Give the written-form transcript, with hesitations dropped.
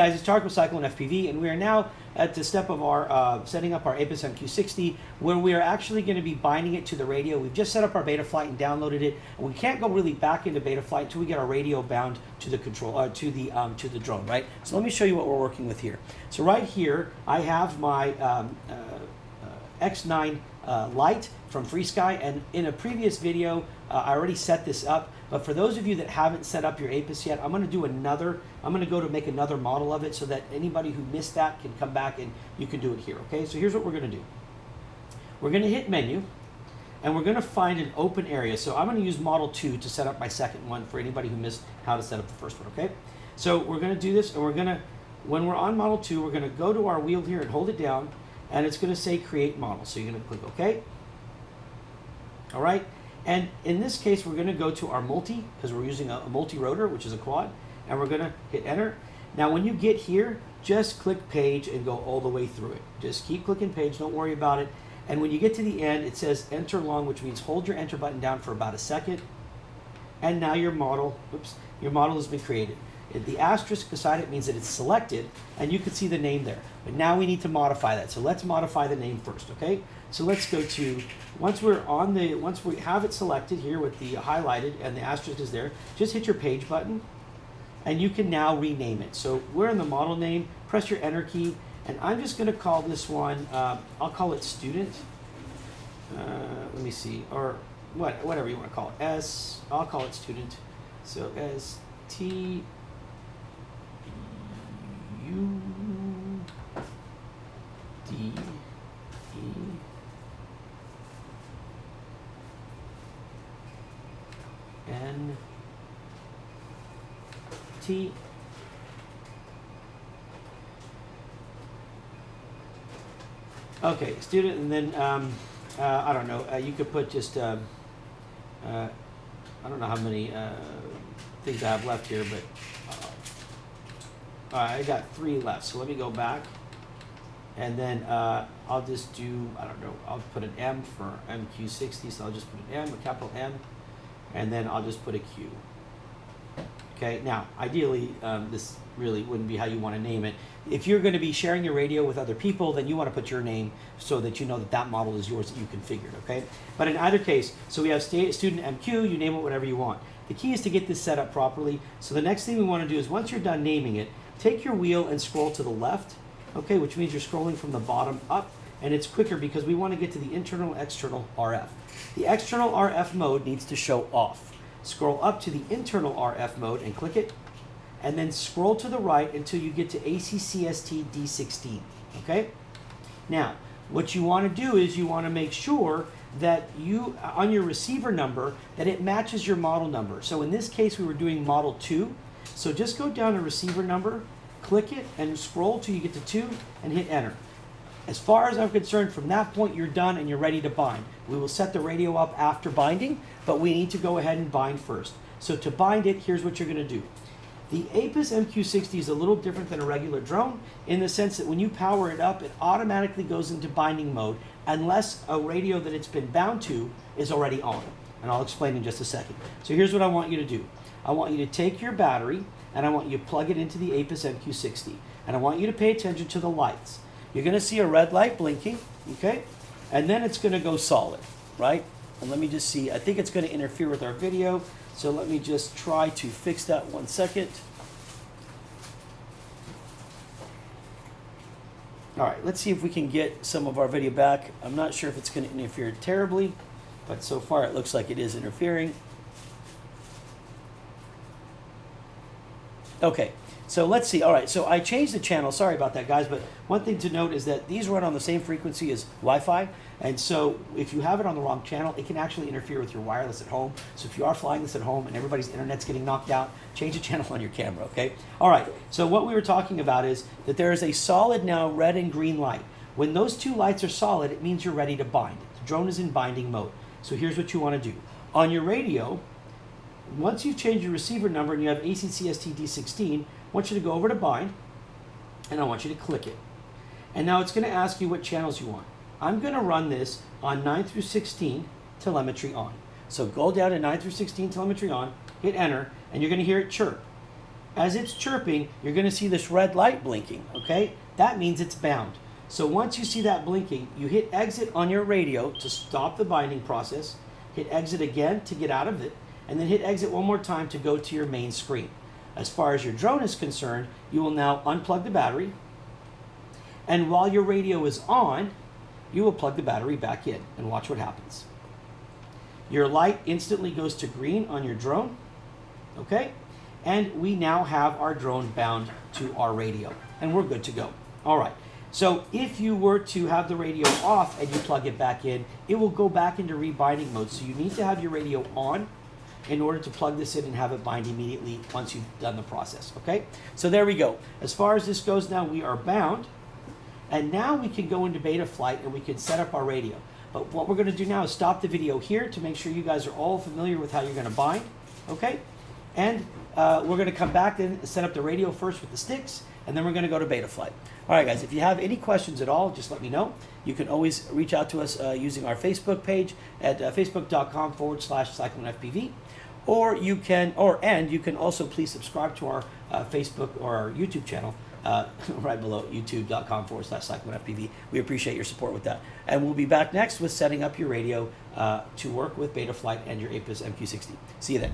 guys, it's Tarek with Cyclone FPV, and we are now at the step of our setting up our Apus MQ60, where we are actually going to be binding it to the radio. We've just set up our beta flight and downloaded it, and we can't go really back into beta flight until we get our radio bound to the control to the drone, right? So let me show you what we're working with here. So right here, I have my X9Lite from FrSky, and in a previous video, I already set this up. But for those of you that haven't set up your Apus yet, I'm going to go to make another model of it so that anybody who missed that can come back and you can do it here, okay? So here's what we're going to do. We're going to hit menu, and we're going to find an open area. So I'm going to use model 2 to set up my second one for anybody who missed how to set up the first one, okay? So we're going to do this, and when we're on model 2, we're going to go to our wheel here and hold it down, and it's going to say create model. So you're going to click OK. All right. And in this case, we're going to go to our multi, because we're using a multi-rotor, which is a quad, and we're going to hit enter. Now, when you get here, just click page and go all the way through it. Just keep clicking page, don't worry about it. And when you get to the end, it says enter long, which means hold your enter button down for about a second. And now your model has been created. The asterisk beside it means that it's selected, and you can see the name there. But now we need to modify that. So let's modify the name first, okay? So let's go to, once we have it selected here with the highlighted and the asterisk is there, just hit your page button, and you can now rename it. So we're in the model name, press your enter key, and I'm just gonna call this one, I'll call it student. Let me see, or whatever you wanna call it. I'll call it student. So ST UDE NT. Okay, student, and then I don't know. You could put just I don't know how many things I have left here, but I got 3 left. So let me go back, and then I'll just do, I don't know. I'll put an M for MQ60, so I'll just put an M, a capital M, and then I'll just put a Q. Okay, now ideally this really wouldn't be how you want to name it. If you're going to be sharing your radio with other people, then you want to put your name so that you know that that model is yours that you configured, okay? But in either case, so we have student MQ, you name it whatever you want. The key is to get this set up properly. So the next thing we want to do is, once you're done naming it, take your wheel and scroll to the left, okay, which means you're scrolling from the bottom up, and it's quicker because we want to get to the internal external RF. The external RF mode needs to show off. Scroll up to the internal RF mode and click it, and then scroll to the right until you get to ACCST D16, okay? Now, what you want to do is you want to make sure that you, on your receiver number, that it matches your model number. So in this case, we were doing model 2. So just go down to receiver number, click it, and scroll till you get to 2, and hit enter. As far as I'm concerned, from that point, you're done and you're ready to bind. We will set the radio up after binding, but we need to go ahead and bind first. So to bind it, here's what you're going to do. The Apus MQ60 is a little different than a regular drone in the sense that when you power it up, it automatically goes into binding mode unless a radio that it's been bound to is already on. And I'll explain in just a second. So here's what I want you to do. I want you to take your battery and I want you to plug it into the Apus MQ60. And I want you to pay attention to the lights. You're going to see a red light blinking, okay? And then it's going to go solid, right? And let me just see. I think it's going to interfere with our video. So let me just try to fix that 1 second. All right, let's see if we can get some of our video back. I'm not sure if it's going to interfere terribly, but so far it looks like it is interfering. Okay, so let's see. All right, so I changed the channel. Sorry about that, guys, but one thing to note is that these run on the same frequency as Wi-Fi, and so if you have it on the wrong channel, it can actually interfere with your wireless at home. So if you are flying this at home and everybody's internet's getting knocked out, change the channel on your camera, okay? All right, so what we were talking about is that there is a solid now red and green light. When those 2 lights are solid, it means you're ready to bind. The drone is in binding mode. So here's what you want to do. On your radio, once you've changed your receiver number and you have ACCST D16, I want you to go over to bind, and I want you to click it. And now it's going to ask you what channels you want. I'm going to run this on 9 through 16 telemetry on. So go down to 9 through 16 telemetry on, hit enter, and you're going to hear it chirp. as it's chirping, you're going to see this red light blinking, okay? That means it's bound. So once you see that blinking, you hit exit on your radio to stop the binding process, hit exit again to get out of it, and then hit exit one more time to go to your main screen. As far as your drone is concerned, you will now unplug the battery, and while your radio is on, you will plug the battery back in and watch what happens. Your light instantly goes to green on your drone, okay? And we now have our drone bound to our radio, and we're good to go. All right, so if you were to have the radio off and you plug it back in, it will go back into rebinding mode. So you need to have your radio on in order to plug this in and have it bind immediately once you've done the process, okay? So there we go. As far as this goes now, we are bound, and now we can go into beta flight and we can set up our radio. But what we're gonna do now is stop the video here to make sure you guys are all familiar with how you're gonna bind, okay? And we're going to come back and set up the radio first with the sticks, and then we're going to go to beta flight. All right, guys, if you have any questions at all, just let me know. You can always reach out to us using our Facebook page at facebook.com/CycloneFPV, or you can, and you can also please subscribe to our Facebook or our YouTube channel right below, youtube.com/CycloneFPV. We appreciate your support with that. And we'll be back next with setting up your radio to work with beta flight and your Apus MQ60. See you then.